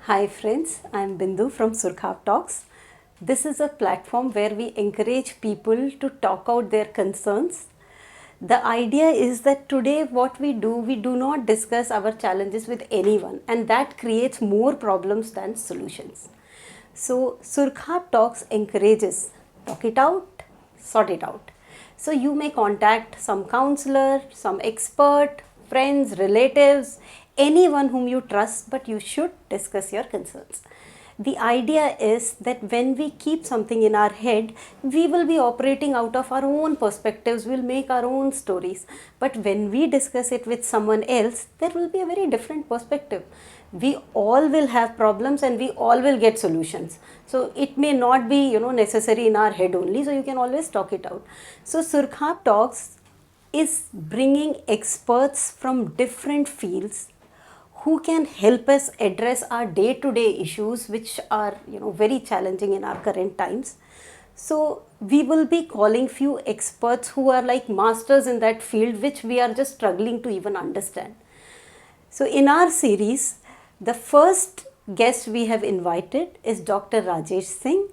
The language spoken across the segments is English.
Hi friends, I am Bindu from Surkhap Talks. This is a platform where we encourage people to talk out their concerns. The idea is that today what we do not discuss our challenges with anyone, and that creates more problems than solutions. So Surkhap Talks encourages talk it out, sort it out. So you may contact some counselor, some expert, friends, relatives, anyone whom you trust, but you should discuss your concerns. The idea is that when we keep something in our head, we will be operating out of our own perspectives, we'll make our own stories. But when we discuss it with someone else, there will be a very different perspective. We all will have problems and we all will get solutions. So it may not be, necessary in our head only, so you can always talk it out. So Surkhap Talks is bringing experts from different fields who can help us address our day-to-day issues, which are very challenging in our current times. So we will be calling few experts who are like masters in that field, which we are just struggling to even understand. So in our series, the first guest we have invited is Dr. Rajesh Singh.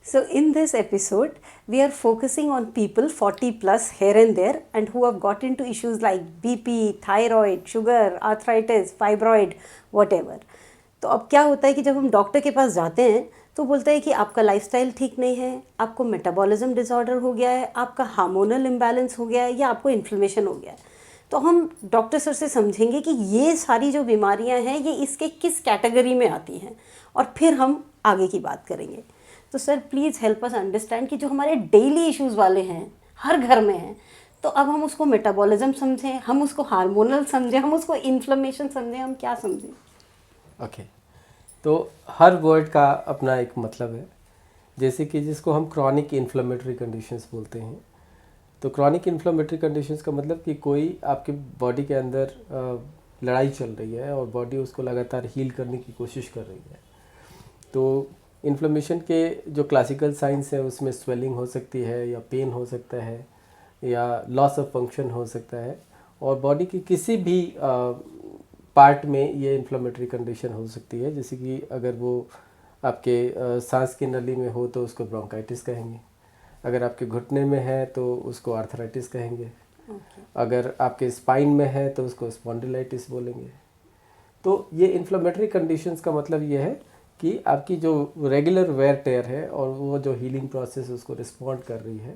So in this episode, we are focusing on people 40 plus here and there and who have got into issues like BP, thyroid, sugar, arthritis, fibroid, whatever. तो अब क्या होता है कि जब हम doctor के पास जाते हैं तो बोलता है कि आपका लाइफस्टाइल ठीक नहीं है, आपको मेटाबॉलिज्म डिसऑर्डर हो गया है, आपका हार्मोनल इम्बैलेंस हो गया है या आपको इन्फ्लेमेशन हो गया है. तो हम डॉक्टर सर से समझेंगे कि ये सारी जो बीमारियां हैं ये इसके किस कैटेगरी में आती हैं और फिर हम आगे की बात करेंगे. तो sir please help us understand कि जो हमारे डेली इश्यूज़ वाले हैं हर घर में हैं, तो अब हम उसको मेटाबॉलिज्म समझें, हम उसको हार्मोनल समझें, हम उसको इन्फ्लेमेशन समझें, हम क्या समझें. ओके तो हर वर्ड का अपना एक मतलब है. जैसे कि जिसको हम क्रॉनिक इन्फ्लेमेटरी कंडीशंस बोलते हैं, तो क्रॉनिक इन्फ्लेमेटरी कंडीशंस का मतलब कि कोई आपके बॉडी के अंदर लड़ाई चल रही है और बॉडी उसको लगातार हील करने की कोशिश कर रही है. तो इन्फ्लेमेशन के जो क्लासिकल साइंस है उसमें स्वेलिंग हो सकती है या पेन हो सकता है या लॉस ऑफ फंक्शन हो सकता है, और बॉडी की किसी भी पार्ट में ये इन्फ्लेमेटरी कंडीशन हो सकती है. जैसे कि अगर वो आपके सांस की नली में हो तो उसको ब्रोंकाइटिस कहेंगे, अगर आपके घुटने में है तो उसको आर्थराइटिस कहेंगे, अगर आपके स्पाइन में है तो उसको स्पॉन्डिलाइटिस बोलेंगे. तो ये इन्फ्लेमेटरी कंडीशंस का मतलब ये है कि आपकी जो रेगुलर वेयर टेयर है और वो जो हीलिंग प्रोसेस उसको रिस्पॉन्ड कर रही है,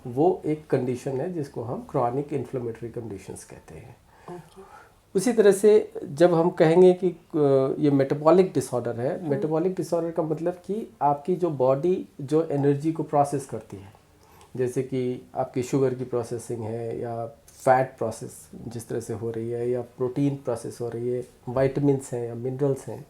वो एक कंडीशन है जिसको हम क्रॉनिक इन्फ्लेमेटरी कंडीशंस कहते हैं. उसी तरह से जब हम कहेंगे कि ये मेटाबॉलिक डिसऑर्डर है, मेटाबॉलिक डिसऑर्डर का मतलब कि आपकी जो बॉडी जो एनर्जी को प्रोसेस करती है, जैसे कि आपकी शुगर की प्रोसेसिंग है या फैट प्रोसेस जिस तरह से हो रही है या प्रोटीन प्रोसेस हो रही है, वाइटामिन्स हैं या मिनरल्स हैं,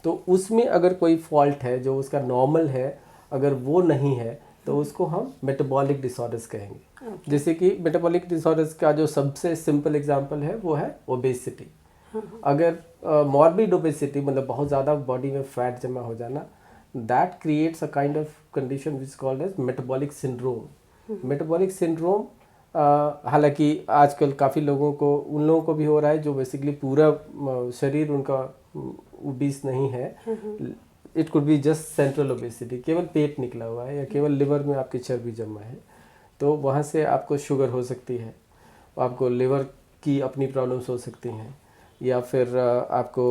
तो उसमें अगर कोई फॉल्ट है जो उसका नॉर्मल है, अगर वो नहीं है तो उसको हम मेटाबॉलिक डिसऑर्डर्स कहेंगे. जैसे कि मेटाबॉलिक डिसऑर्डर्स का जो सबसे सिंपल एग्जांपल है वो है ओबेसिटी. अगर मॉर्बिड ओबेसिटी मतलब बहुत ज़्यादा बॉडी में फैट जमा हो जाना, that creates a kind of condition which called as metabolic syndrome. Metabolic syndrome हालांकि आजकल काफ़ी लोगों को, उन लोगों को भी हो रहा है जो बेसिकली पूरा शरीर उनका ओबीस नहीं है. It could be just central obesity, केवल पेट निकला हुआ है या केवल लिवर में आपकी चर्बी जमा है, तो वहाँ से आपको शुगर हो सकती है, आपको लिवर की अपनी प्रॉब्लम्स हो सकती हैं, या फिर आपको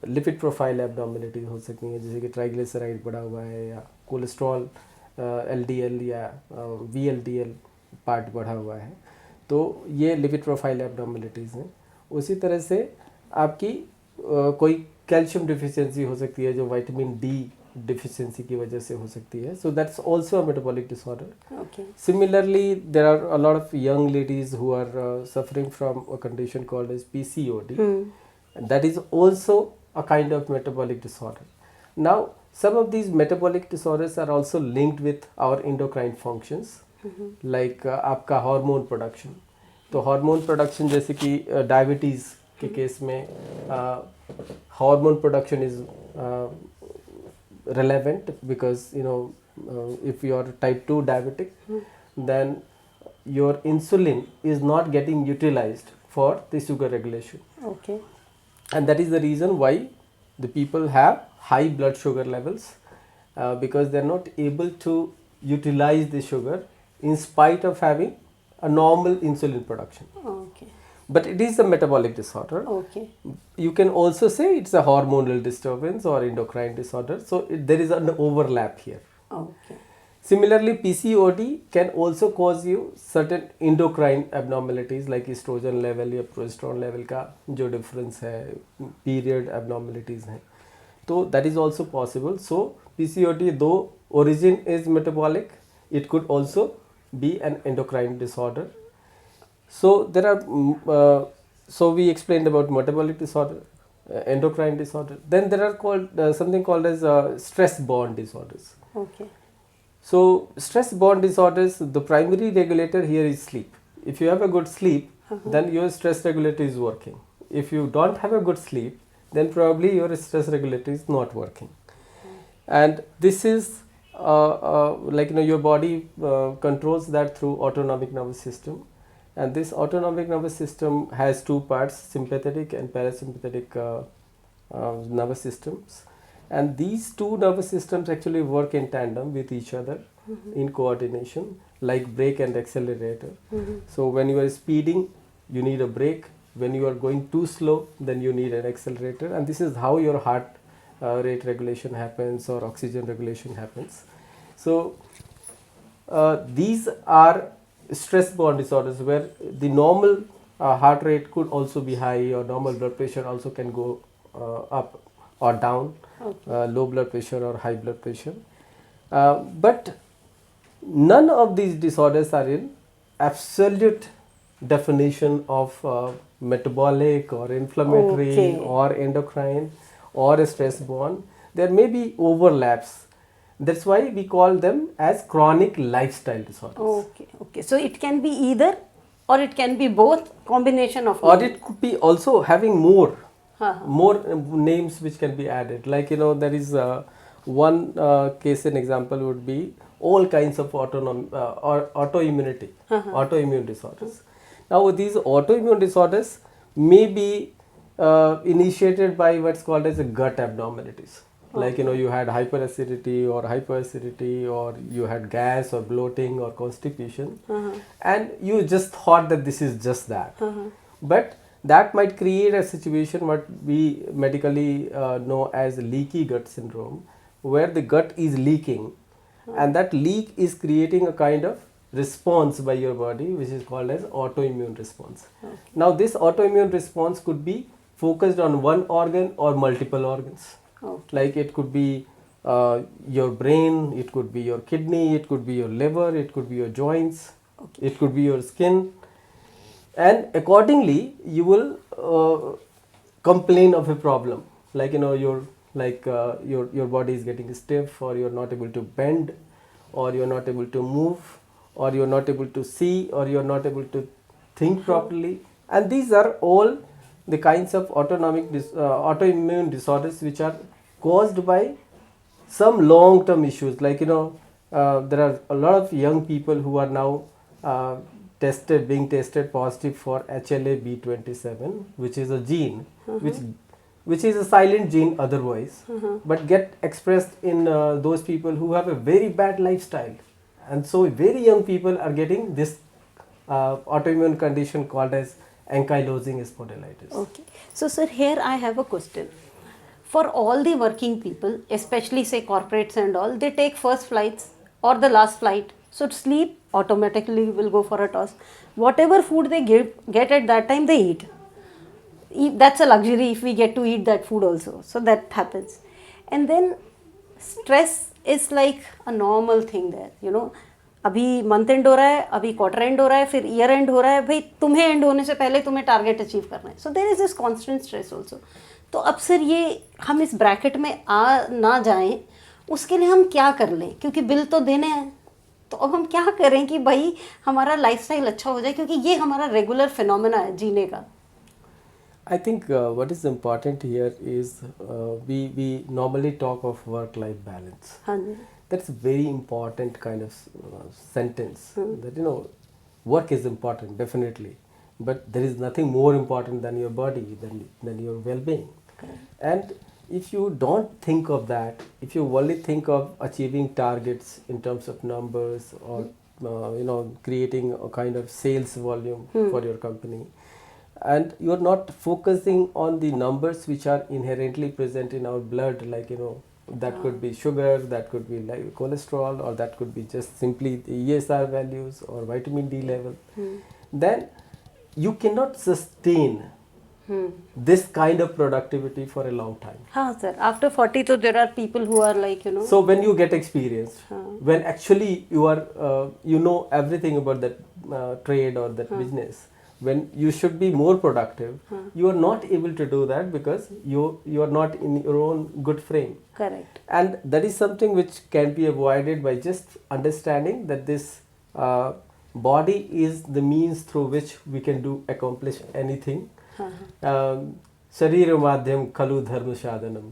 लिपिड प्रोफाइल एब्नॉर्मेलिटी हो सकती है, जैसे कि ट्राइग्लिसराइड बढ़ा हुआ है या कोलेस्ट्रॉल एलडीएल या वीएलडीएल पार्ट बढ़ा हुआ है, तो ये लिपिड प्रोफाइल एब्नॉर्मेलिटीज़ हैं. उसी तरह से आपकी कोई कैल्शियम डिफिशियंसी हो सकती है जो विटामिन डी डिफिशियंसी की वजह से हो सकती है. So that's also a metabolic disorder. Similarly there are a lot of young ladies who are suffering from a condition called as PCOD. That is also a kind of metabolic disorder. Now some of these metabolic disorders are also linked with our endocrine functions, like आपका hormone production. तो hormone production जैसे कि diabetes के case में hormone production is relevant because if you are type 2 diabetic, then your insulin is not getting utilized for the sugar regulation. Okay. and that is the reason why the people have high blood sugar levels, because they're not able to utilize the sugar in spite of having a normal insulin production. Okay. But it is a metabolic disorder. Okay. You can also say it's a hormonal disturbance or endocrine disorder, so there is an overlap here. Okay. Similarly, PCOD can also cause you certain endocrine abnormalities like estrogen level या progesterone level का जो difference है, period abnormalities हैं, तो that is also possible. So PCOD though origin is metabolic, it could also be an endocrine disorder. So there are so we explained about metabolic disorder, endocrine disorder. Then there are called something called as stress-borne disorders. Okay. So stress-borne disorders, the primary regulator here is sleep. If you have a good sleep, then your stress regulator is working. If you don't have a good sleep, then probably your stress regulator is not working. And this is like your body controls that through autonomic nervous system. And this autonomic nervous system has two parts, sympathetic and parasympathetic nervous systems. And these two nervous systems actually work in tandem with each other in coordination, like brake and accelerator. So when you are speeding, you need a brake. When you are going too slow, then you need an accelerator. And this is how your heart rate regulation happens or oxygen regulation happens. So these are stress-borne disorders where the normal heart rate could also be high, or normal blood pressure also can go up or down. Low blood pressure or high blood pressure, but none of these disorders are in absolute definition of metabolic or inflammatory or endocrine or stress-borne. There may be overlaps. That's why we call them as chronic lifestyle disorders. Okay. Okay. So it can be either, or it can be both, combination of. Or it could be also having more names which can be added. Like there is one case, an example would be all kinds of autoimmunity, autoimmune disorders. Now these autoimmune disorders may be initiated by what's called as a gut abnormalities. Like you had hyperacidity or hyperacidity, or you had gas or bloating or constipation, and you just thought that this is just that. But that might create a situation what we medically know as leaky gut syndrome, where the gut is leaking, and that leak is creating a kind of response by your body which is called as autoimmune response. Now this autoimmune response could be focused on one organ or multiple organs. Like it could be your brain, it could be your kidney, it could be your liver, it could be your joints, it could be your skin. And accordingly, you will complain of a problem, like your body is getting stiff, or you're not able to bend, or you're not able to move, or you're not able to see, or you're not able to think properly. And these are all the kinds of autoimmune disorders which are caused by some long-term issues. Like there are a lot of young people who are now being tested positive for HLA-B27, which is a gene which is a silent gene otherwise, but get expressed in those people who have a very bad lifestyle. And so very young people are getting this autoimmune condition called as ankylosing spondylitis. Okay. So sir, here I have a question. For all the working people, especially say corporates and all, they take first flights or the last flight. So sleep automatically will go for a toss. Whatever food they get at that time, they eat. That's a luxury if we get to eat that food also. So that happens. And then stress is like a normal thing there. अभी month and हो रहा है, अभी quarter and हो रहा है, फिर year and हो रहा है. भाई तुम्हें एंड होने से पहले तुम्हें टारगेट अचीव करना है. So there is this constant stress also. तो अब सर ये हम इस ब्रैकेट में आ ना जाएं, उसके लिए हम क्या कर लें, क्योंकि बिल तो देने हैं. तो अब हम क्या करें कि भाई हमारा लाइफस्टाइल अच्छा हो जाए, क्योंकि ये हमारा रेगुलर फिनोमेना है जीने का. I think what is important here is we normally talk of work-life balance. That's a very important kind of sentence. That work is important, definitely, but there is nothing more important than your body, than your well-being. And if you don't think of that, if you only think of achieving targets in terms of numbers, or creating a kind of sales volume for your company, and you're not focusing on the numbers which are inherently present in our blood, like that could be sugar, that could be like cholesterol, or that could be just simply the ESR values or vitamin D level, then you cannot sustain this kind of productivity for a long time. हाँ sir, after 40 so there are people who are like So when you get experienced, when actually you are everything about that trade or that business, when you should be more productive, you are not able to do that because you are not in your own good frame. correct. And that is something which can be avoided by just understanding that this body is the means through which we can accomplish anything. Sharira madhyam khalu dharma sadhanam.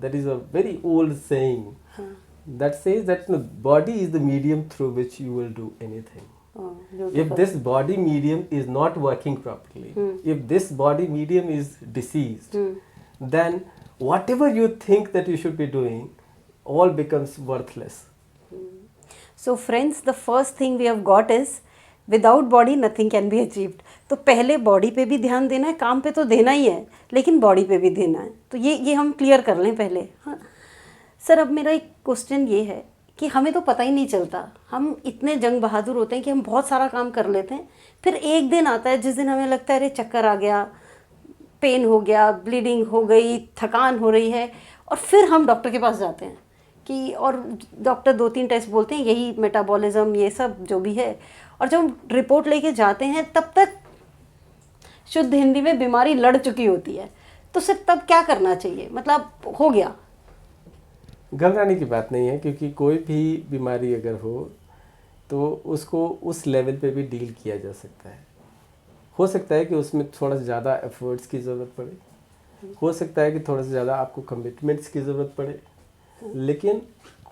That is a very old saying that says that the body is the medium through which you will do anything. Oh, If this body medium is not working properly, if this body medium is diseased, then whatever you think that you should be doing all becomes worthless. So friends, the first thing we have got is without body nothing can be achieved. तो पहले body पे भी ध्यान देना है, काम पे तो देना ही है, लेकिन बॉडी पे भी देना है. तो ये हम क्लियर कर लें पहले. हाँ सर, अब मेरा एक क्वेश्चन ये है कि हमें तो पता ही नहीं चलता, हम इतने जंग बहादुर होते हैं कि हम बहुत सारा काम कर लेते हैं, फिर एक दिन आता है जिस दिन हमें लगता है अरे चक्कर आ गया, पेन हो गया, ब्लीडिंग हो गई, थकान हो रही है, और फिर हम डॉक्टर के पास जाते हैं कि और डॉक्टर 2-3 टेस्ट बोलते हैं, यही मेटाबॉलिज्म ये सब जो भी है, और जब हम रिपोर्ट लेके जाते हैं तब तक शुद्ध हिंदी में बीमारी लड़ चुकी होती है. तो सर तब क्या करना चाहिए, मतलब हो गया? घबराने की बात नहीं है, क्योंकि कोई भी बीमारी अगर हो तो उसको उस लेवल पे भी डील किया जा सकता है. हो सकता है कि उसमें थोड़ा ज़्यादा एफर्ट्स की ज़रूरत पड़े, हो सकता है कि थोड़ा सा ज़्यादा आपको कमिटमेंट्स की ज़रूरत पड़े, लेकिन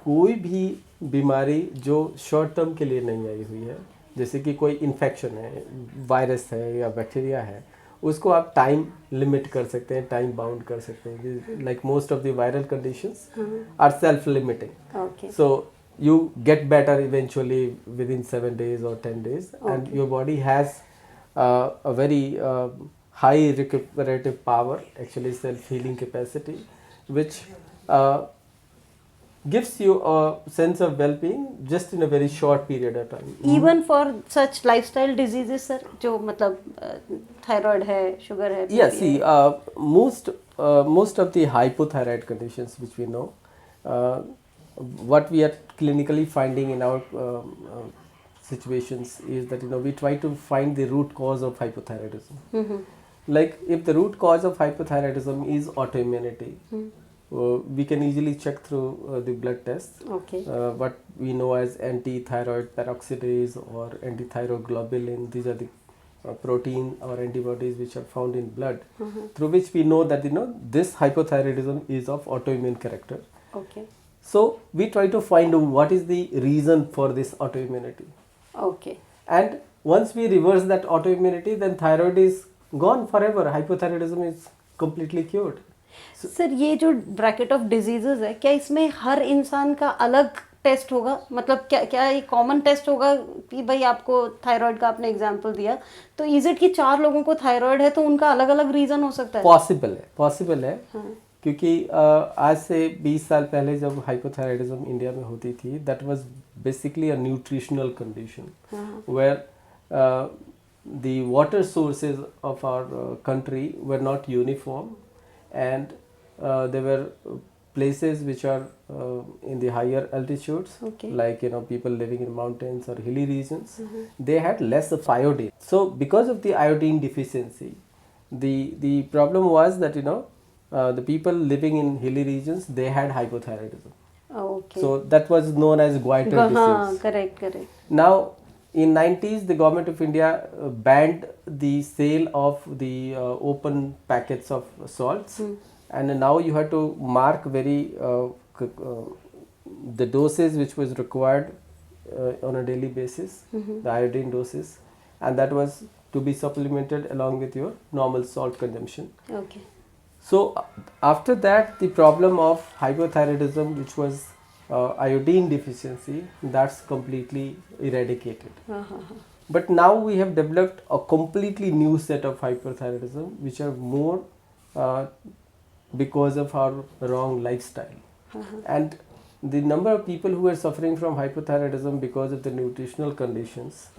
कोई भी बीमारी जो शॉर्ट टर्म के लिए नहीं आई हुई है, जैसे कि कोई इन्फेक्शन है, वायरस है या बैक्टीरिया है, उसको आप टाइम लिमिट कर सकते हैं, टाइम बाउंड कर सकते हैं. Like most of the viral conditions are self limiting. So you get better eventually within 7 days or 10 days, and your body has a very high recuperative power, actually self-healing capacity, which gives you a sense of well-being just in a very short period of time. Even for such lifestyle diseases, sir, जो मतलब thyroid है, sugar है. Yeah, see, most of the hypothyroid conditions which we know, what we are clinically finding in our situations is that we try to find the root cause of hypothyroidism. Like if the root cause of hypothyroidism is autoimmunity, we can easily check through the blood tests. What we know as anti-thyroid peroxidase or anti-thyroglobulin. These are the protein or antibodies which are found in blood, through which we know that this hypothyroidism is of autoimmune character. So we try to find out what is the reason for this autoimmunity. And once we reverse that autoimmunity, then thyroid is gone forever. Hypothyroidism is completely cured. Sir ये जो bracket of diseases है, क्या इसमें हर इंसान का अलग test होगा? मतलब क्या ये कॉमन टेस्ट होगा कि भाई आपको थायराइड का आपने एग्जांपल दिया, तो इज इट कि 4 लोगों को थायराइड है तो उनका अलग अलग रीजन हो सकता है? पॉसिबल है. क्योंकि आज से 20 साल पहले जब हाइपोथायराइडिज्म इंडिया में होती थी, that was basically a nutritional condition where the water sources of our country were not uniform, and there were places which are in the higher altitudes, like people living in mountains or hilly regions, they had less of iodine. So because of the iodine deficiency, the problem was that the people living in hilly regions, they had hypothyroidism. So that was known as goiter disease. Correct. Now in 90s, the government of India banned the sale of the open packets of salts, and now you have to mark very the doses which was required on a daily basis, the iodine doses, and that was to be supplemented along with your normal salt consumption. Okay. So after that, the problem of hypothyroidism, which was iodine deficiency, that's completely eradicated. But now we have developed a completely new set of hyperthyroidism, which are more uh, because of our wrong lifestyle. And the number of people who are suffering from hypothyroidism because of the nutritional conditions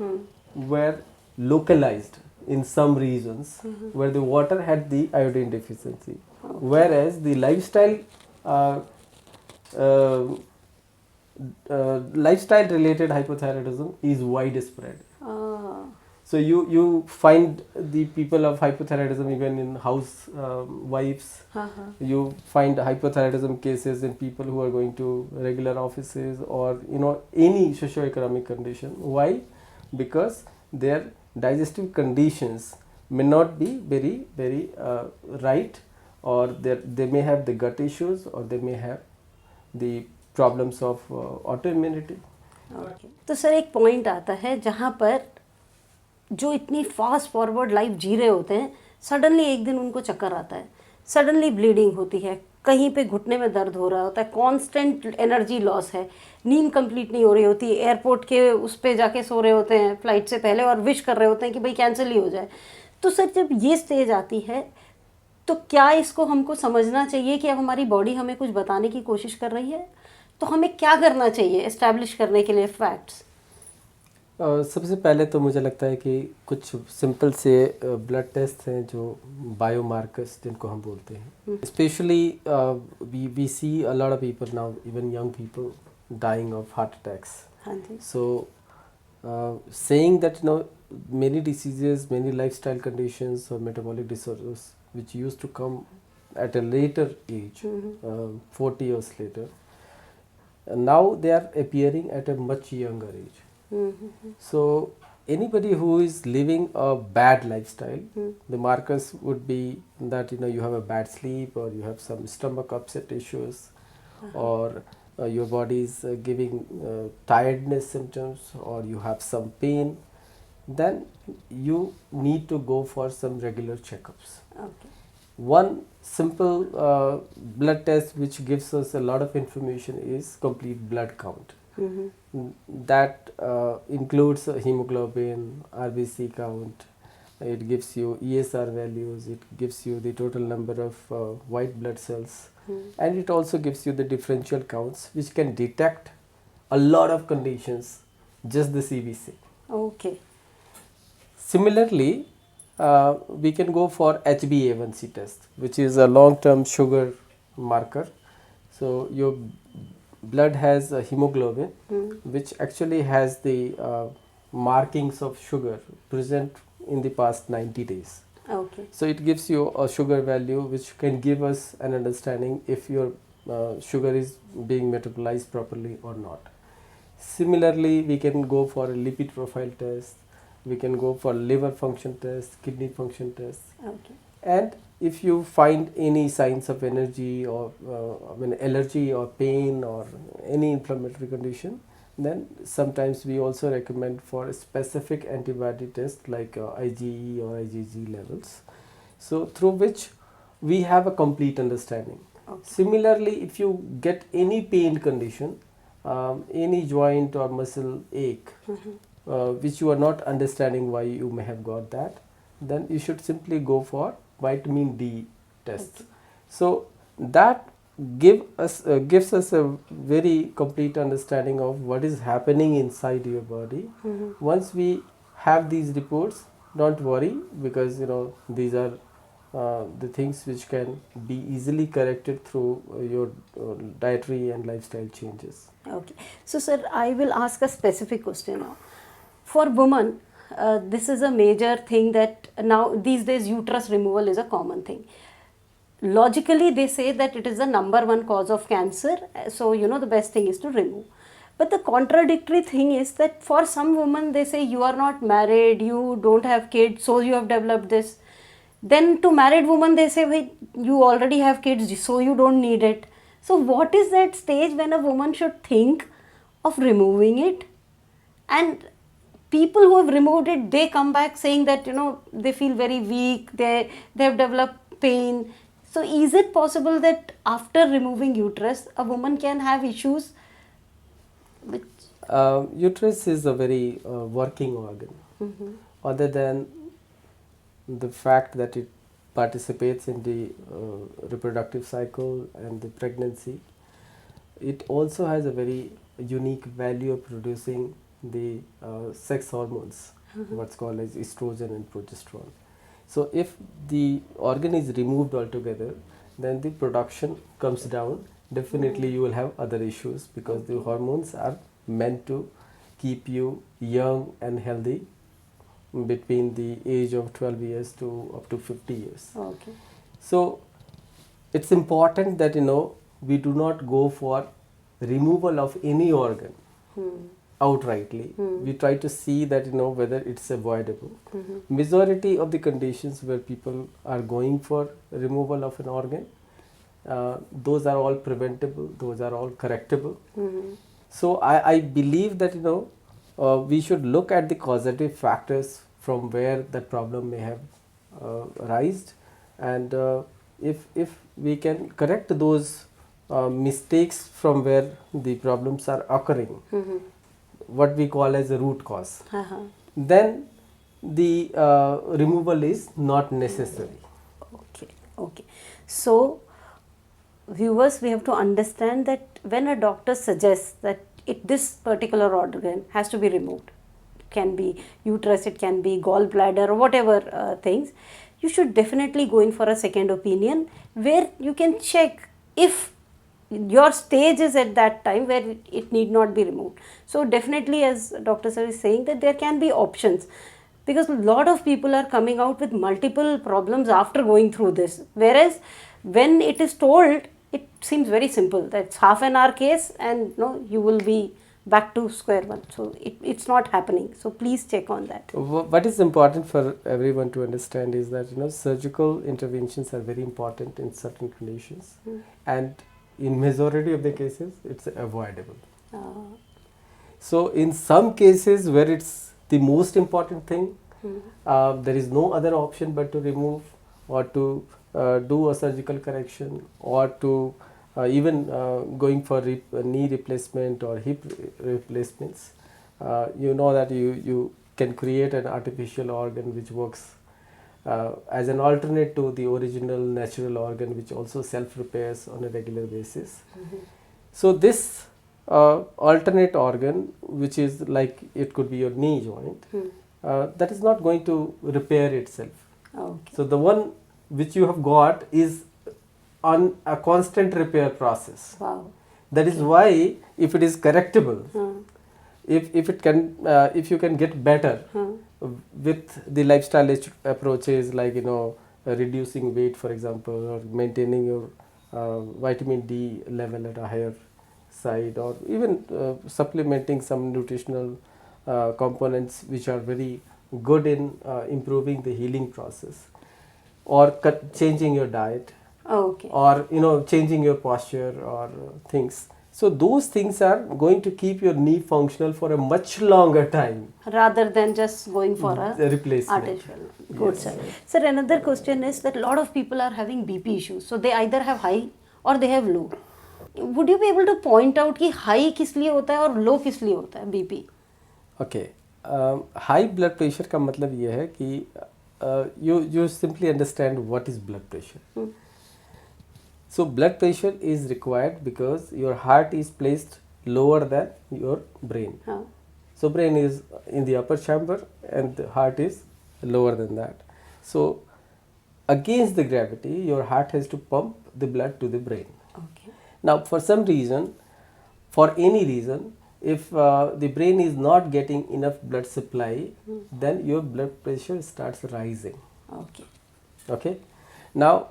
were localized in some regions where the water had the iodine deficiency, whereas the uh, uh, lifestyle related hypothyroidism is widespread. So you find the people of hypothyroidism even in house wives. You find hypothyroidism cases in people who are going to regular offices or any socio-economic condition. Why? Because their digestive conditions may not be very right, or they may have the gut issues, or they may have the problems of autoimmunity. तो sir एक point आता है जहाँ पर जो इतनी fast forward life जी रहे होते हैं, सडनली एक दिन उनको चक्कर आता है, सडनली ब्लीडिंग होती है, कहीं पे घुटने में दर्द हो रहा होता है, कांस्टेंट एनर्जी लॉस है, नींद कंप्लीट नहीं हो रही होती, एयरपोर्ट के उस पे जाके सो रहे होते हैं फ्लाइट से पहले और विश कर रहे होते हैं कि भाई कैंसिल ही हो जाए. तो सर जब ये स्टेज आती है तो क्या इसको हमको समझना चाहिए कि अब हमारी बॉडी हमें कुछ बताने की कोशिश कर रही है, तो हमें क्या करना चाहिए एस्टैब्लिश करने के लिए फैक्ट्स? सबसे पहले तो मुझे लगता है कि कुछ सिंपल से ब्लड टेस्ट हैं जो बायोमार्कर्स जिनको हम बोलते हैं. Specially we see a lot of people now, even young people dying of heart attacks. So saying that many diseases, many lifestyle conditions or metabolic disorders which used to come at a later age, 40 years later, and now they are appearing at a much younger age. So anybody who is living a bad lifestyle, the markers would be that you have a bad sleep, or you have some stomach upset issues, or your body is giving tiredness symptoms, or you have some pain, then you need to go for some regular checkups. Okay. One simple blood test which gives us a lot of information is complete blood count. That includes hemoglobin, RBC count, it gives you ESR values, it gives you the total number of white blood cells, and it also gives you the differential counts which can detect a lot of conditions, just the CBC. Okay. Similarly, we can go for HbA1c test, which is a long-term sugar marker. So your blood has a hemoglobin, which actually has the markings of sugar present in the past 90 days. Okay. So it gives you a sugar value which can give us an understanding if your sugar is being metabolized properly or not. Similarly, we can go for a lipid profile test, we can go for liver function test, kidney function test. Okay. And if you find any signs of energy or allergy or pain or any inflammatory condition, then sometimes we also recommend for a specific antibody test like IgE or IgG levels, so through which we have a complete understanding. Okay. Similarly, if you get any pain condition, any joint or muscle ache, which you are not understanding why you may have got that, then you should simply go for vitamin D test. Okay. So that gives us a very complete understanding of what is happening inside your body. Once we have these reports, don't worry, because these are the things which can be easily corrected through your dietary and lifestyle changes. Okay. So sir, I will ask a specific question now. For women, this is a major thing that now these days uterus removal is a common thing. Logically they say that it is the number one cause of cancer, so the best thing is to remove. But the contradictory thing is that for some women they say you are not married, you don't have kids, so you have developed this. Then to married women they say, hey, you already have kids, so you don't need it. So what is that stage when a woman should think of removing it? And people who have removed it, they come back saying that, they feel very weak, they have developed pain. So is it possible that after removing uterus, a woman can have issues which? Uterus is a very working organ. Other than the fact that it participates in the reproductive cycle and the pregnancy, it also has a very unique value of producing the sex hormones, what's called as estrogen and progesterone. So if the organ is removed altogether, then the production comes down. Definitely you will have other issues, because the hormones are meant to keep you young and healthy between the age of 12 years to up to 50 years. Okay. So it's important that we do not go for removal of any organ outrightly. We try to see that whether it's avoidable. Majority of the conditions where people are going for removal of an organ, those are all preventable, those are all correctable. So I believe that we should look at the causative factors from where that problem may have arisen, and if we can correct those mistakes from where the problems are occurring, what we call as a root cause, then the removal is not necessary. Okay. So viewers, we have to understand that when a doctor suggests that this particular organ has to be removed, it can be uterus, it can be gallbladder, or whatever things, you should definitely go in for a second opinion, where you can check if your stage is at that time where it need not be removed. So definitely, as Dr. Sir is saying, that there can be options, because a lot of people are coming out with multiple problems after going through this, whereas when it is told, it seems very simple, that's half an hour case and you will be back to square one. So it's not happening. So please check on that. What is important for everyone to understand is that surgical interventions are very important in certain conditions, and in majority of the cases it's avoidable. So in some cases where it's the most important thing, there is no other option but to remove, or to do a surgical correction, or to even going for knee replacement or hip replacements. That you can create an artificial organ which works as an alternate to the original natural organ, which also self-repairs on a regular basis. So this alternate organ, which is like, it could be your knee joint, that is not going to repair itself. So the one which you have got is on a constant repair process. That is why, if it is correctable, if you can get better with the lifestyle approaches, like reducing weight, for example, or maintaining your vitamin D level at a higher side, or even supplementing some nutritional components which are very good in improving the healing process, or changing your diet, or changing your posture or things. So those things are going to keep your knee functional for a much longer time, rather than just going for a replacement. Artificial. Good, sir. Sir, another question is that a lot of people are having BP issues. So they either have high or they have low. Would you be able to point out कि high किस लिए होता है और low किस लिए होता है BP? Okay. High blood pressure का मतलब ये है कि you simply understand what is blood pressure. So blood pressure is required because your heart is placed lower than your brain. So brain is in the upper chamber and the heart is lower than that. So against the gravity, your heart has to pump the blood to the brain. Now for some reason, for any reason, if the brain is not getting enough blood supply, then your blood pressure starts rising. Okay. Now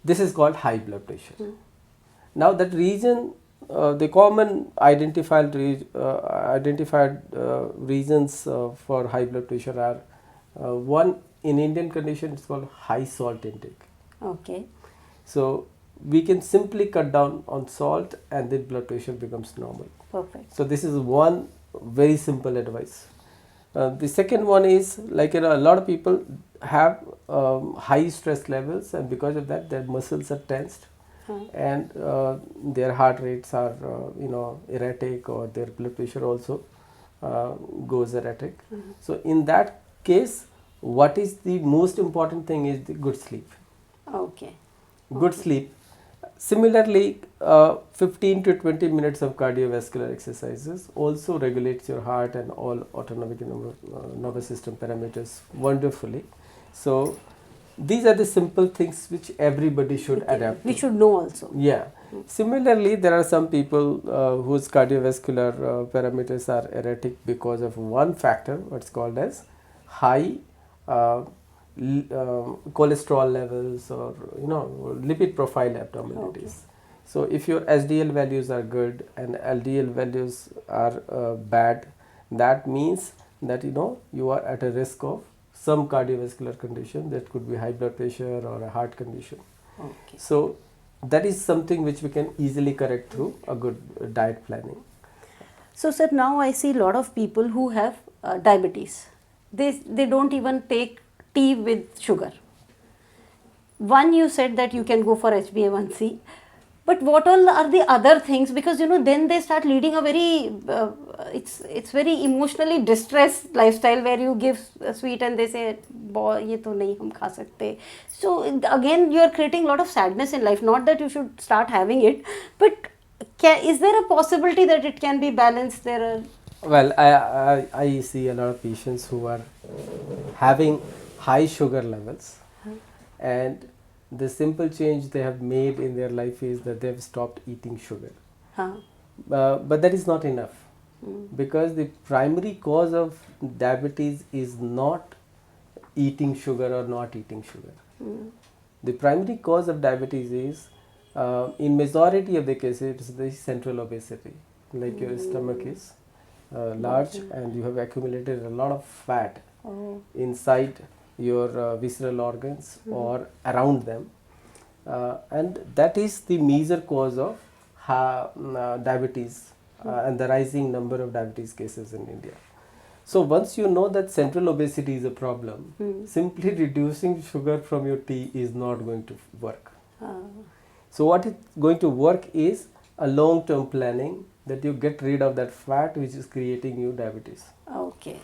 this is called high blood pressure. Now that region, the common identified reasons for high blood pressure are one, in Indian condition it's called high salt intake. So we can simply cut down on salt and then blood pressure becomes normal. Perfect. So this is one very simple advice. The second one is like, a lot of people have high stress levels, and because of that their muscles are tensed, and their heart rates are erratic, or their blood pressure also goes erratic. So in that case, what is the most important thing is the good sleep. Okay. Good sleep. Similarly, 15 to 20 minutes of cardiovascular exercises also regulates your heart and all autonomic nervous system parameters wonderfully. So these are the simple things which everybody should adapt We to. should know also. Yeah. Similarly, there are some people whose cardiovascular parameters are erratic because of one factor, what's called as high uh, cholesterol levels, or lipid profile abnormalities. So if your SDL values are good and LDL values are bad, that means that you are at a risk of some cardiovascular condition, that could be high blood pressure or a heart condition. Okay. So that is something which we can easily correct through a good diet planning. So, sir, now I see a lot of people who have diabetes. They don't even take tea with sugar. One, you said that you can go for HbA1c, but what all are the other things? Because then they start leading a very it's very emotionally distressed lifestyle, where you give sweet and they say, "Boy, ये तो नहीं हम खा सकते." So again, you are creating a lot of sadness in life. Not that you should start having it, but is there a possibility that it can be balanced? There are Well, I see a lot of patients who are having high sugar levels, and the simple change they have made in their life is that they have stopped eating sugar. But that is not enough, because the primary cause of diabetes is not eating sugar or not eating sugar. The primary cause of diabetes is, in majority of the cases, it's the central obesity. Like your stomach is large, and you have accumulated a lot of fat inside your visceral organs or around them, and that is the major cause of diabetes and the rising number of diabetes cases in India. So once you know that central obesity is a problem, simply reducing sugar from your tea is not going to work. So what is going to work is a long-term planning, that you get rid of that fat which is creating you diabetes. okay.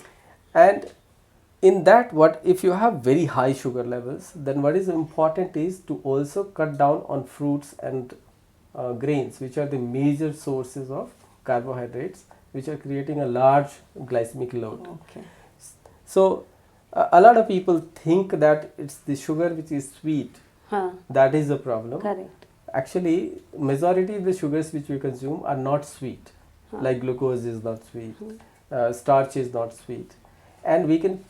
And in that, what if you have very high sugar levels, then what is important is to also cut down on fruits and grains, which are the major sources of carbohydrates, which are creating a large glycemic load. Okay. So a lot of people think that it's the sugar which is sweet, that is the problem. Correct. Actually, majority of the sugars which we consume are not sweet. Like glucose is not sweet, starch is not sweet, and we can,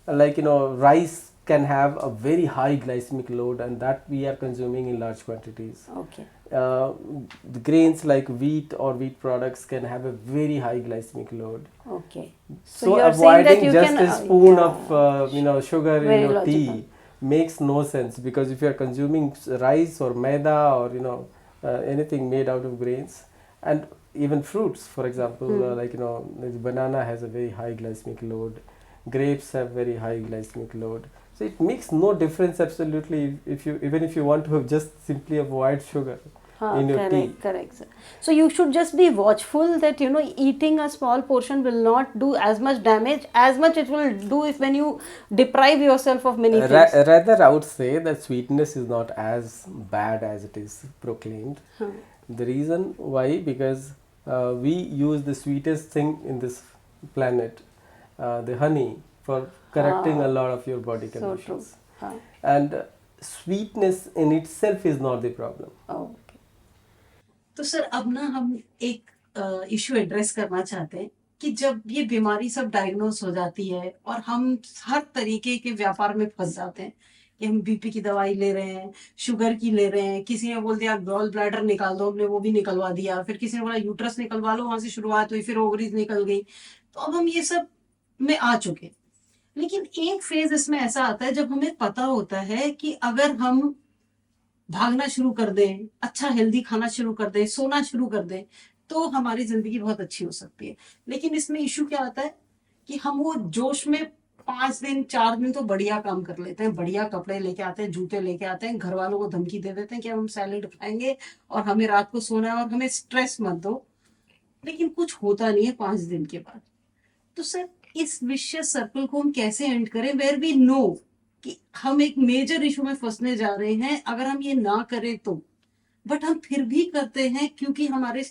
rice can have a very high glycemic load, and that we are consuming in large quantities. Okay. The grains like wheat or wheat products can have a very high glycemic load. Okay. So you are saying that avoiding you just can, a spoon yeah, of sugar in very your logical. tea makes no sense, because if you are consuming rice or maida or anything made out of grains, and even fruits, for example, the banana has a very high glycemic load, grapes have very high glycemic load. So it makes no difference absolutely if you, even if you want to just simply avoid sugar in your tea. Correct, sir. So you should just be watchful that eating a small portion will not do as much damage as much it will do if when you deprive yourself of many things. Rather, I would say that sweetness is not as bad as it is proclaimed. The reason why, because we use the sweetest thing in this planet, the honey, for correcting a lot of your body conditions. So true. And sweetness in itself is not the problem. Okay. तो sir अब ना हम एक issue address करना चाहते हैं कि जब ये बीमारी सब डायग्नोस हो जाती है और हम हर तरीके के व्यापार में फंस जाते हैं कि हम बीपी की दवाई ले रहे हैं, शुगर की ले रहे हैं, किसी ने बोल दिया गॉल ब्लैडर निकाल दो, हमने वो भी निकलवा दिया, फिर किसी ने बोला यूट्रस निकलवा लो, वहां से शुरुआत हुई, फिर ओवरीज निकल गई। तो अब हम ये सब में आ चुके, लेकिन एक फेज इसमें ऐसा आता है जब हमें पता होता है कि अगर हम भागना शुरू कर दें, अच्छा हेल्दी खाना शुरू कर दें, सोना शुरू कर दें, तो हमारी जिंदगी बहुत अच्छी हो सकती है। लेकिन इसमें इशू क्या आता है कि हम वो जोश में 5 दिन 4 दिन तो बढ़िया काम कर लेते हैं, बढ़िया कपड़े लेके आते हैं, जूते लेके आते हैं, घर वालों को धमकी दे देते हैं कि हम सैलेड खाएंगे और हमें रात को सोना है और हमें स्ट्रेस मत दो, लेकिन कुछ होता नहीं है 5 दिन के बाद। तो सर, इस विशियस सर्कल को हम कैसे एंड करें वेयर वी नो कि हम एक मेजर इशू में फंसने जा रहे हैं अगर हम ये ना करें तो, बट हम फिर भी करते हैं क्योंकि हमारे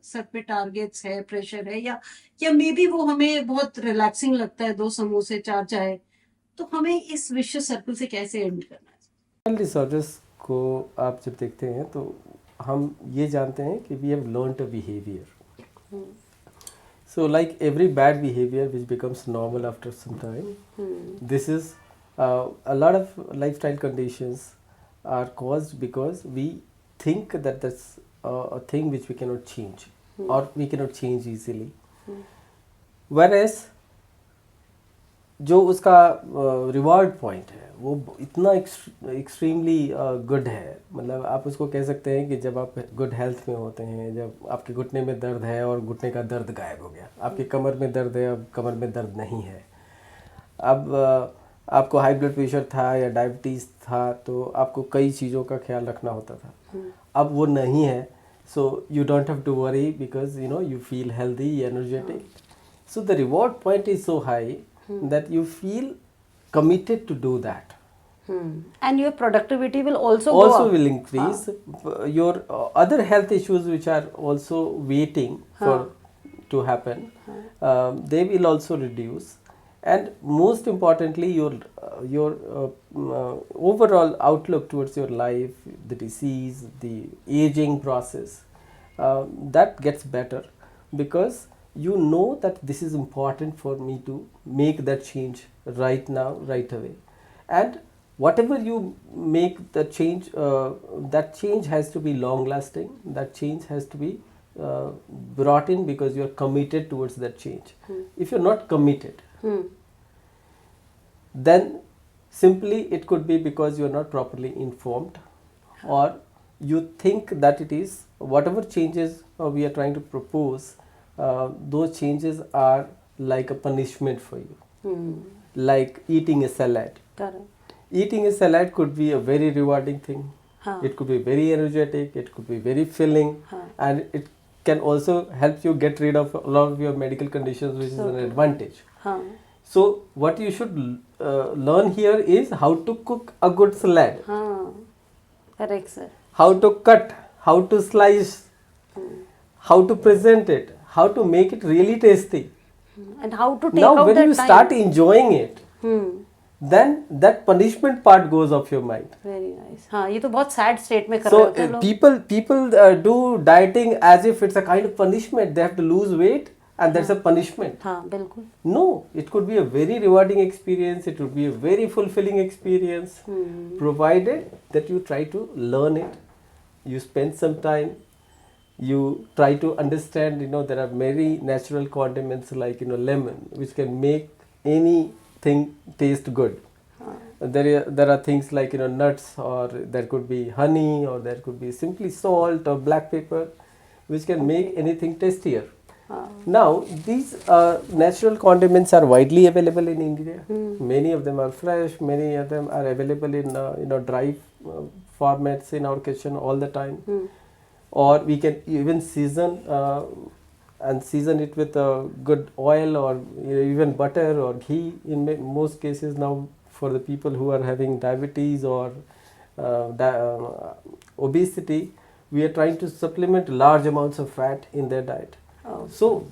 सर पे टारगेट्स है, प्रेशर है, या मे बी वो हमें बहुत रिलैक्सिंग लगता है, 2 समोसे 4 चाय। तो हमें इस विशियस सर्कल से कैसे एंड करना मेंटल डिसऑर्डर्स को आप जब देखते हैं तो हम ये जानते हैं कि we have learned a behaviour. So, like every bad behavior which becomes normal after some time, this is a lot of lifestyle conditions are caused because we think that that's a thing which we cannot change or we cannot change easily. Whereas जो उसका reward point है वो इतना extremely good है. मतलब आप उसको कह सकते हैं कि जब आप गुड हेल्थ में होते हैं, जब आपके घुटने में दर्द है और घुटने का दर्द गायब हो गया, आपके कमर में दर्द है अब कमर में दर्द नहीं है, अब आपको हाई ब्लड प्रेशर था या डायबिटीज़ था तो आपको कई चीज़ों का ख्याल रखना होता था, अब वो नहीं है. So you don't have to worry because you know you feel healthy, energetic. So the reward point is so high that you feel committed to do that. And your productivity will also go Also up. will increase your other health issues which are also waiting for to happen. They will also reduce, and most importantly, your overall outlook towards your life, the disease, the aging process, that gets better because you know that this is important for me to make that change right now, right away. And whatever you make the change, that change has to be long lasting, that change has to be brought in because you are committed towards that change. If you're not committed, then simply it could be because you are not properly informed, or you think that it is whatever changes we are trying to propose, those changes are like a punishment for you, like eating a salad. Correct. Eating a salad could be a very rewarding thing. It could be very energetic, it could be very filling, and it can also help you get rid of a lot of your medical conditions, which is an advantage. So what you should learn here is how to cook a good salad. Correct, sir. How to cut, how to slice, how to present it, how to make it really tasty. And how to take Now out when that you time. start enjoying it, then that punishment part goes off your mind. Very nice. हाँ, ये तो बहुत sad state में कर रहे So होते हैं लोग. people do dieting as if it's a kind of punishment. They have to lose weight and that's a punishment. हाँ, बिल्कुल. No, it could be a very rewarding experience. It would be a very fulfilling experience, provided that you try to learn it. You spend some time. You try to understand. You know, there are many natural condiments like lemon, which can make anything taste good. There are things like nuts, or there could be honey, or there could be simply salt or black pepper, which can make anything tastier. Now these natural condiments are widely available in India. Many of them are fresh. Many of them are available in dry formats in our kitchen all the time. Or we can even season and season it with a good oil or even butter or ghee in most cases now. For the people who are having diabetes or obesity, we are trying to supplement large amounts of fat in their diet. So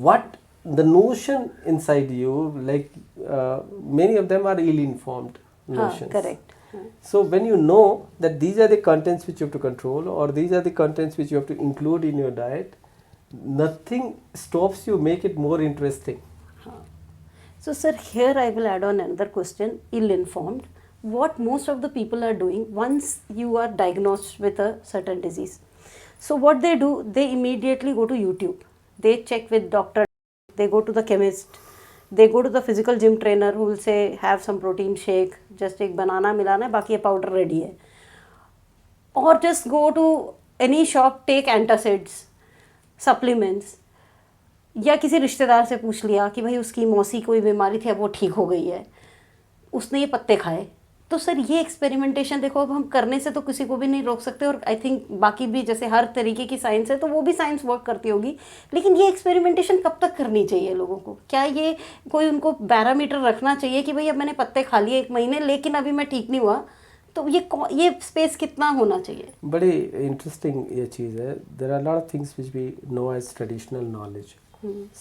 what the notion inside you, like many of them are ill-informed notions. Correct. So when you know that these are the contents which you have to control, or these are the contents which you have to include in your diet, nothing stops you, make it more interesting. So sir, here I will add on another question, ill-informed. What most of the people are doing once you are diagnosed with a certain disease. So what they do, they immediately go to YouTube. They check with doctor, they go to the chemist, they go to the physical gym trainer who will say have some protein shake, just एक banana मिलाना है, बाकी ये powder ready है. Or just go to any shop, take antacids, supplements. या किसी रिश्तेदार से पूछ लिया कि भाई उसकी मौसी कोई बीमारी थी अब वो ठीक हो गई है, उसने ये पत्ते खाए। तो सर ये एक्सपेरिमेंटेशन देखो, अब हम करने से तो किसी को भी नहीं रोक सकते, और आई थिंक बाकी भी जैसे हर तरीके की साइंस है तो वो भी साइंस वर्क करती होगी, लेकिन ये एक्सपेरिमेंटेशन कब तक करनी चाहिए लोगों को? क्या ये कोई उनको पैरामीटर रखना चाहिए कि भाई अब मैंने पत्ते खा लिए 1 महीने लेकिन अभी मैं ठीक नहीं हुआ, तो ये स्पेस कितना होना चाहिए? बड़ी इंटरेस्टिंग ये चीज़ है. There are lot of things which we know as traditional knowledge.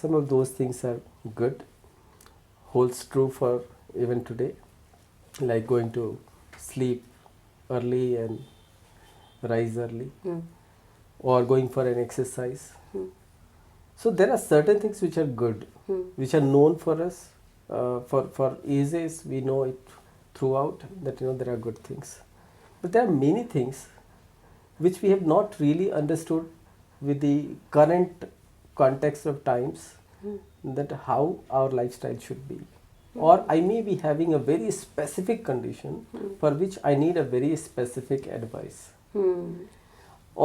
Some of those things are good, holds true for even today, like going to sleep early and rise early, or going for an exercise. So there are certain things which are good, which are known for us, for ages. We know it throughout that there are good things, but there are many things which we have not really understood with the current context of times, that how our lifestyle should be. Or I may be having a very specific condition for which I need a very specific advice.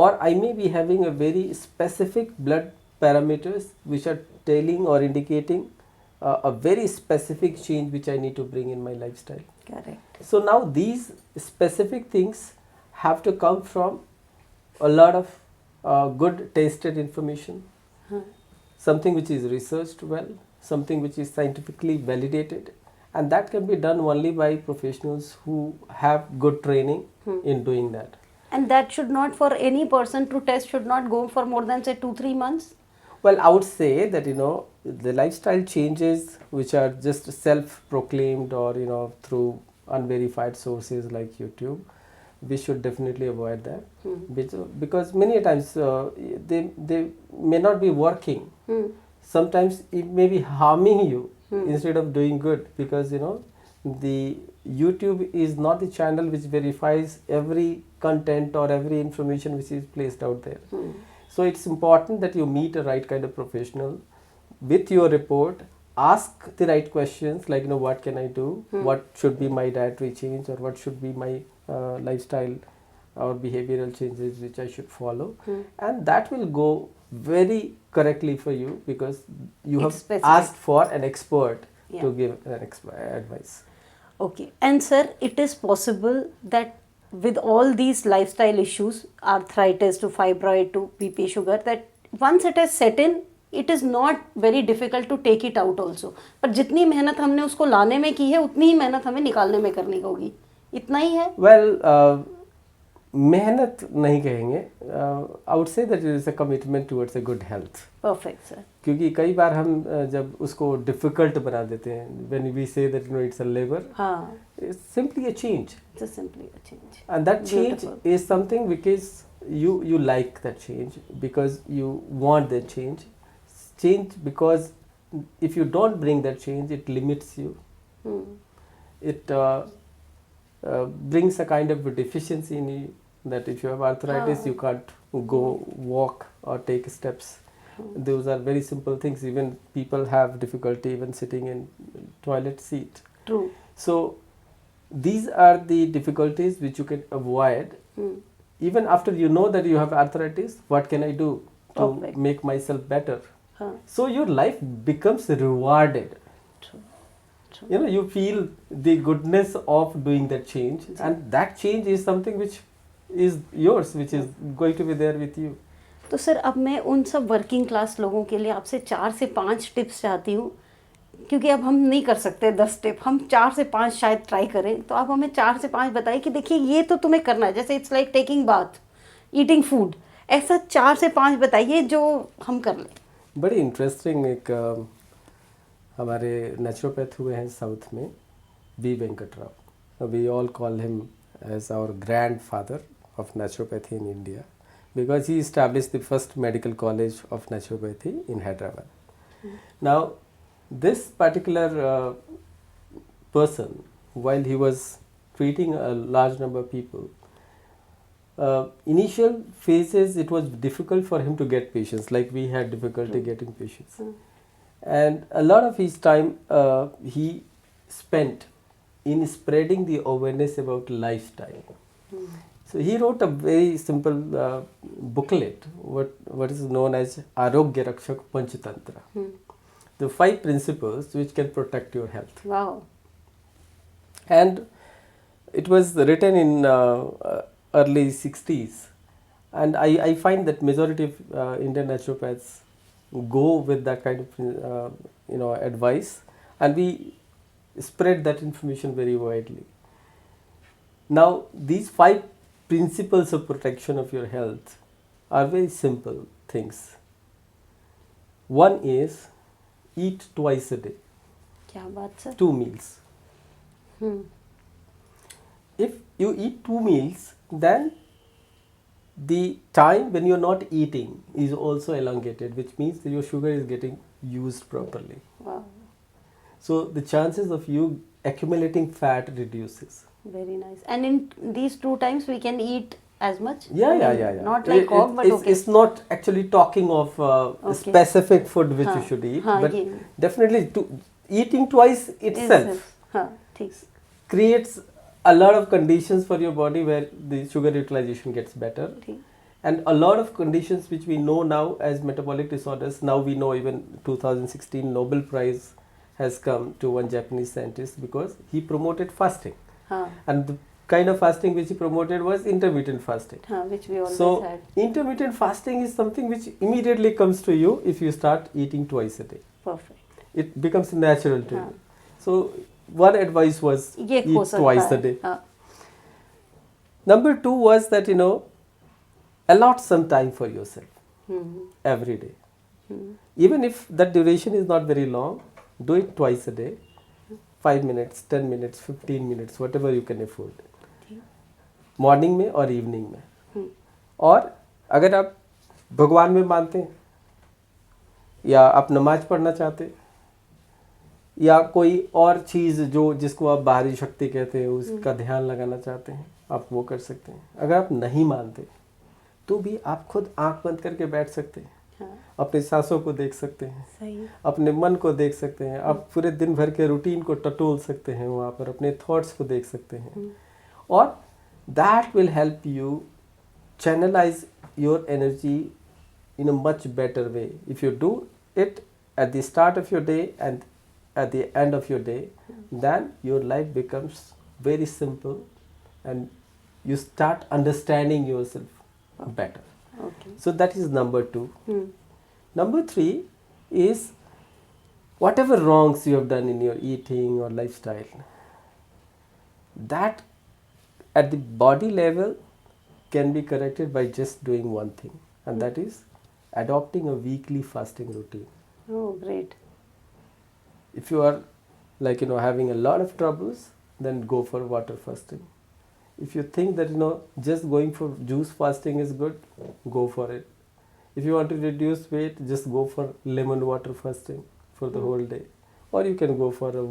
Or I may be having a very specific blood parameters which are telling or indicating a very specific change which I need to bring in my lifestyle. Correct. So now these specific things have to come from a lot of good tasted information, something which is researched well, something which is scientifically validated, and that can be done only by professionals who have good training in doing that. And that should not, for any person to test, should not go for more than say 2-3 months? Well, I would say that the lifestyle changes which are just self-proclaimed or through unverified sources like YouTube, we should definitely avoid that, because many a times they may not be working. Sometimes it may be harming you instead of doing good, because the YouTube is not the channel which verifies every content or every information which is placed out there. So it's important that you meet a right kind of professional with your report, ask the right questions like what can I do, what should be my dietary change, or what should be my lifestyle or behavioral changes which I should follow, and that will go very correctly for you, because you have asked for an expert to give an advice. Okay. And sir, it is possible that with all these lifestyle issues, arthritis to fibroid to BP sugar, that once it has set in, it is not very difficult to take it out also. पर जितनी मेहनत हमने उसको लाने में की है उतनी ही मेहनत हमें निकालने में करनी होगी, इतना ही है? Well, मेहनत नहीं कहेंगे, I would say that it is a commitment towards a good health. Perfect sir. क्योंकि कई बार हम जब उसको डिफिकल्ट बना देते हैं, when we say that it's a labour, it's simply a change, it's simply a change, and that change is something because you like that change, because you want that change, because if you don't bring that change, it limits you. It brings a kind of a deficiency in you, that if you have arthritis, you can't go walk or take steps. Those are very simple things. Even people have difficulty even sitting in toilet seat. True. So these are the difficulties which you can avoid. Even after you know that you have arthritis, what can I do to make myself better? So your life becomes rewarded. True. You feel the goodness of doing that change, and that change is something which is yours, which is going to be there with you. तो sir अब मैं उन सब working class लोगों के लिए आपसे 4 से 5 टिप्स चाहती हूँ, क्योंकि अब हम नहीं कर सकते 10 टिप, हम 4 से 5 शायद ट्राई करें, तो आप हमें 4 से 5 बताइए कि देखिए ये तो तुम्हें करना है, जैसे it's like taking bath, eating food, ऐसा 4 से 5 बताइए जो हम कर लें. बड़ी इंटरेस्टिंग एक हमारे नेचुरोपैथ हुए हैं साउथ में, B Venkatrao. We all call him as our grand father of naturopathy in India, because he established the first medical college of naturopathy in Hyderabad. Now, this particular person, while he was treating a large number of people, initial phases it was difficult for him to get patients, like we had difficulty getting patients. And a lot of his time he spent in spreading the awareness about lifestyle. So he wrote a very simple booklet, what is known as Arogya Rakshak Panchatantra. The 5 principles which can protect your health. Wow. And it was written in early 60s, and I find that majority of Indian naturopaths go with that kind of advice, and we spread that information very widely. Now these 5 principles of protection of your health are very simple things. One is eat twice a day, क्या बात sir. 2 meals. If you eat 2 meals, then the time when you're not eating is also elongated, which means that your sugar is getting used properly. Wow. So the chances of you accumulating fat reduces. Very nice. And in these 2 times we can eat as much? Yeah. Not like cock, but okay. It's not actually talking of specific food which you should eat, but yeah. definitely eating twice itself ठीक. creates a lot of conditions for your body where the sugar utilization gets better. ठीक. And a lot of conditions which we know now as metabolic disorders, now we know even 2016 Nobel Prize has come to one Japanese scientist because he promoted fasting. And the kind of fasting which he promoted was intermittent fasting. Which we always So had. intermittent fasting is something which immediately comes to you if you start eating twice a day. Perfect. It becomes natural to you. So one advice was ये eat हो सकता twice है. a day. Number 2 was that allot some time for yourself every day. Even if that duration is not very long, do it twice a day. 5 minutes, 10 minutes, 15 minutes, whatever you can afford. Morning में और evening में. और अगर आप भगवान में मानते हैं या आप नमाज पढ़ना चाहते हैं या कोई और चीज़ जिसको आप बाहरी शक्ति कहते हैं उसका ध्यान लगाना चाहते हैं, आप वो कर सकते हैं. अगर आप नहीं मानते तो भी आप खुद आंख बंद करके बैठ सकते हैं. अपने सांसों को देख सकते हैं. सही. अपने मन को देख सकते हैं. आप पूरे दिन भर के रूटीन को टटोल सकते हैं वहाँ पर. अपने थॉट्स को देख सकते हैं. और that will help you channelize your energy in a much better way. If you do it at the start of your day and at the end of your day, then your life becomes very simple and you start understanding yourself better. Okay. So that is number 2. Number 3 is whatever wrongs you have done in your eating or lifestyle, that at the body level can be corrected by just doing one thing, and that is adopting a weekly fasting routine. Oh, great. If you are having a lot of troubles, then go for water fasting. If you think that just going for juice fasting is good, go for it. If you want to reduce weight, just go for lemon water fasting for the whole day, or you can go for a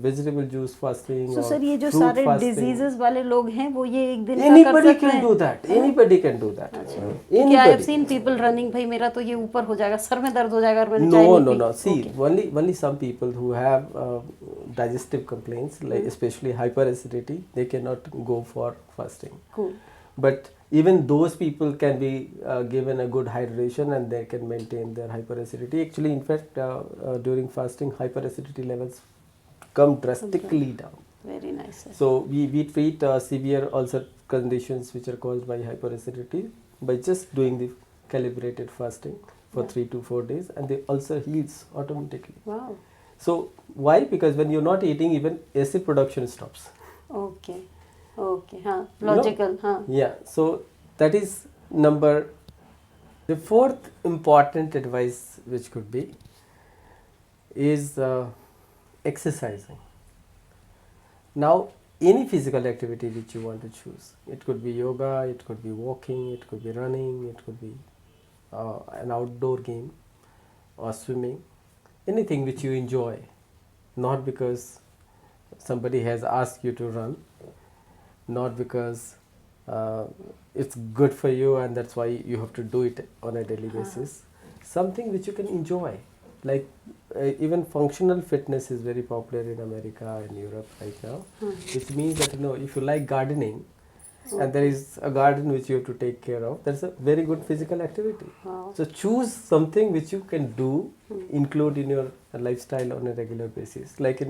vegetable juice fasting. So or sir ये जो fruit सारे fasting. diseases वाले लोग हैं वो ये एक दिन का कर Anybody सकते can हैं. do that. Anybody can do that. क्योंकि I have seen people running, भाई मेरा तो ये ऊपर हो जाएगा, सर में दर्द हो जाएगा और मैंने चाय No, नहीं no, P. no. See, only some people who have digestive complaints, like especially hyperacidity, they cannot go for fasting. Cool. But even those people can be given a good hydration and they can maintain their hyperacidity. Actually, in fact, during fasting, hyperacidity levels come drastically down. Very nice. Sir. So we treat severe ulcer conditions which are caused by hyperacidity by just doing the calibrated fasting for 3 to 4 days, and the ulcer heals automatically. Wow. So why? Because when you're not eating, even acid production stops. Okay. Okay. हाँ. Logical. हाँ. Yeah. So that is the 4th important advice which could be is exercising. Now any physical activity which you want to choose, it could be yoga, it could be walking, it could be running, it could be an outdoor game or swimming, anything which you enjoy, not because somebody has asked you to run, not because it's good for you and that's why you have to do it on a daily basis. Something which you can enjoy, like even functional fitness is very popular in America and Europe right now, which means that if you like gardening and there is a garden which you have to take care of, that's a very good physical activity. Wow. So choose something which you can do, include in your lifestyle on a regular basis. Like,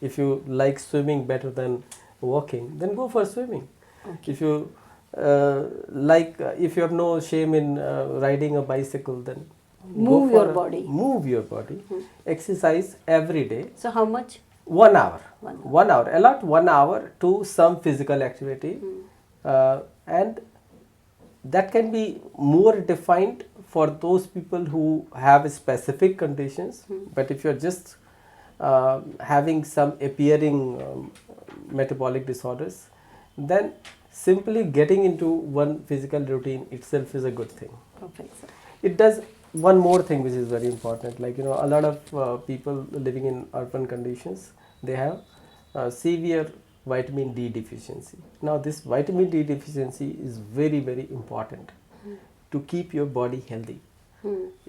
if you like swimming better than walking, then go for swimming. Okay. If you if you have no shame in riding a bicycle, then Move your body. Move your body. Exercise every day. So how much? 1 hour. 1 hour. 1 hour. Allot 1 hour to some physical activity, and that can be more defined for those people who have specific conditions. But if you're just having some appearing metabolic disorders, then simply getting into one physical routine itself is a good thing. Perfect, sir. It does one more thing which is very important. Like, a lot of people living in urban conditions, they have severe vitamin D deficiency. Now this vitamin D deficiency is very, very important to keep your body healthy.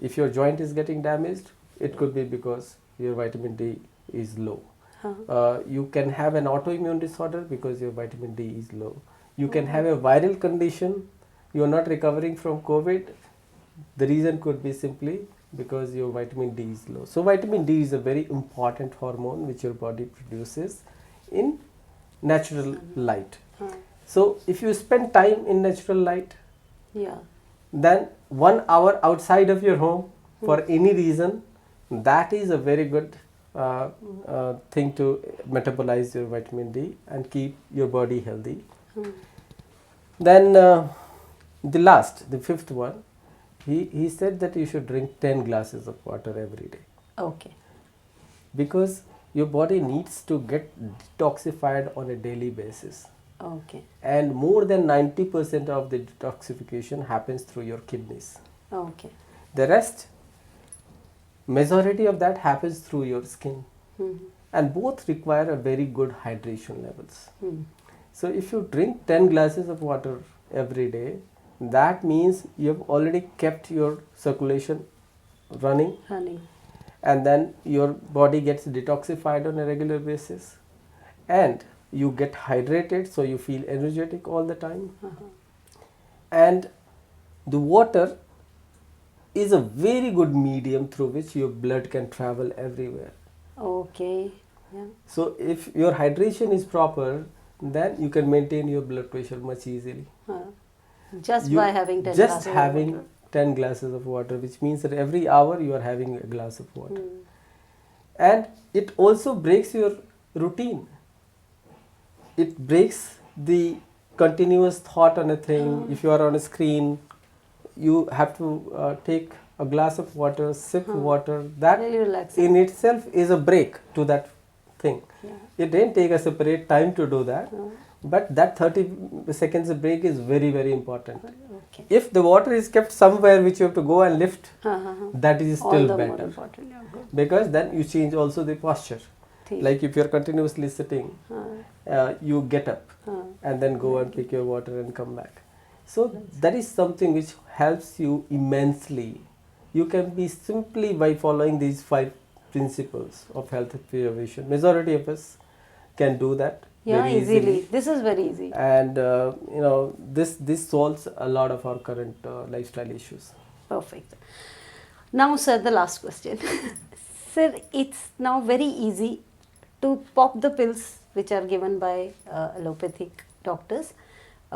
If your joint is getting damaged, it could be because your vitamin D is low. You can have an autoimmune disorder because your vitamin D is low. You can have a viral condition, you are not recovering from COVID. The reason could be simply because your vitamin D is low. So vitamin D is a very important hormone which your body produces in natural light. So if you spend time in natural light, Yeah. then 1 hour outside of your home for any reason, that is a very good thing to metabolize your vitamin D and keep your body healthy. Then the fifth one, he said that you should drink 10 glasses of water every day, Okay. because your body needs to get detoxified on a daily basis, Okay. and more than 90% of the detoxification happens through your kidneys. Okay. The rest, majority of that happens through your skin, and both require a very good hydration levels. So if you drink 10 glasses of water every day, that means you have already kept your circulation running, Honey. and then your body gets detoxified on a regular basis, and you get hydrated, so you feel energetic all the time. And the water is a very good medium through which your blood can travel everywhere. Okay. Yeah. So if your hydration is proper, then you can maintain your blood pressure much easily. Just You- by having 10 just glasses of having water. 10 glasses of water, which means that every hour you are having a glass of water. And it also breaks your routine. It breaks the continuous thought on a thing. If you are on a screen, you have to take a glass of water, sip water. That Very relaxing. in itself is a break to that thing. It didn't take a separate time to do that, but that 30 seconds break is very, very important. Okay. If the water is kept somewhere which you have to go and lift, that is All still the more better, important. Yeah, good. because then you change also the posture. ठीक. Like if you are continuously sitting, you get up and then go and pick your water and come back. So that is something which helps you immensely. You can be simply by following these 5 principles of health preservation. Majority of us can do that Yeah, very easily. This is very easy. and this solves a lot of our current lifestyle issues. Perfect. Now, sir, the last question. Sir, it's now very easy to pop the pills which are given by allopathic doctors.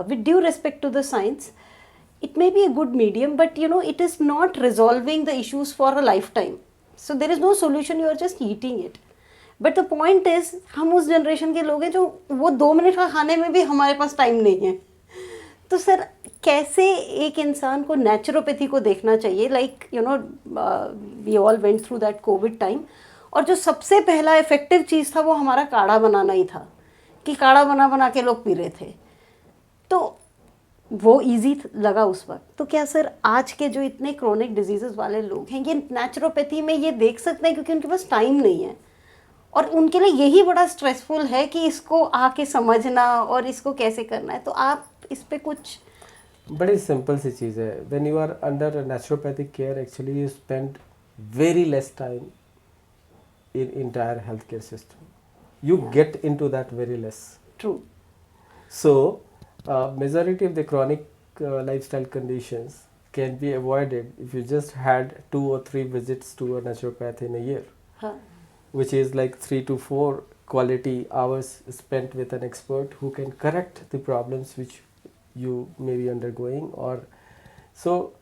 With due respect to the science, it may be a good medium, but it is not resolving the issues for a lifetime. So there is no solution, you are just eating it. But the point is, हम उस generation के लोग हैं जो वो 2 minute का खाने में भी हमारे पास टाइम नहीं है. तो सर कैसे एक इंसान को नेचुरोपैथी को देखना चाहिए? Like we all went through that COVID time, और जो सबसे पहला इफेक्टिव चीज़ था वो हमारा काढ़ा बनाना ही था, कि काढ़ा बना बना के लोग पी रहे थे. तो वो इजी लगा उस वक्त. तो क्या सर आज के जो इतने क्रोनिक डिजीजेस वाले लोग हैं, ये नेचुरोपैथी में ये देख सकते हैं क्योंकि उनके पास टाइम नहीं है, और उनके लिए यही बड़ा स्ट्रेसफुल है कि इसको आके समझना और इसको कैसे करना है. तो आप इस पे कुछ. बड़ी सिंपल सी चीज़ है. When you are under naturopathic care, actually you spend very less time in entire healthcare system. You get into that very less. True. So Majority of the chronic lifestyle conditions can be avoided if you just had 2 or 3 visits to a naturopath in a year, हाँ which is like 3 to 4 quality hours spent with an expert who can correct the problems which you may be undergoing. Or so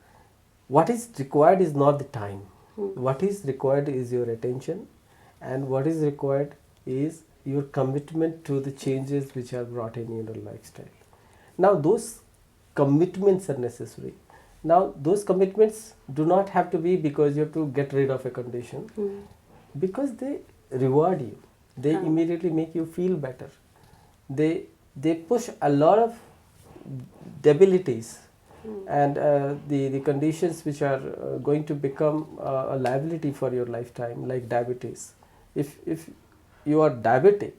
what is required is not the time. What is required is your attention, and what is required is your commitment to the changes which are brought in your lifestyle. Now those commitments are necessary. Now those commitments do not have to be because you have to get rid of a condition, because they reward you. They हाँ immediately make you feel better. They push a lot of debilities and the conditions which are going to become a liability for your lifetime, like diabetes. If you are diabetic,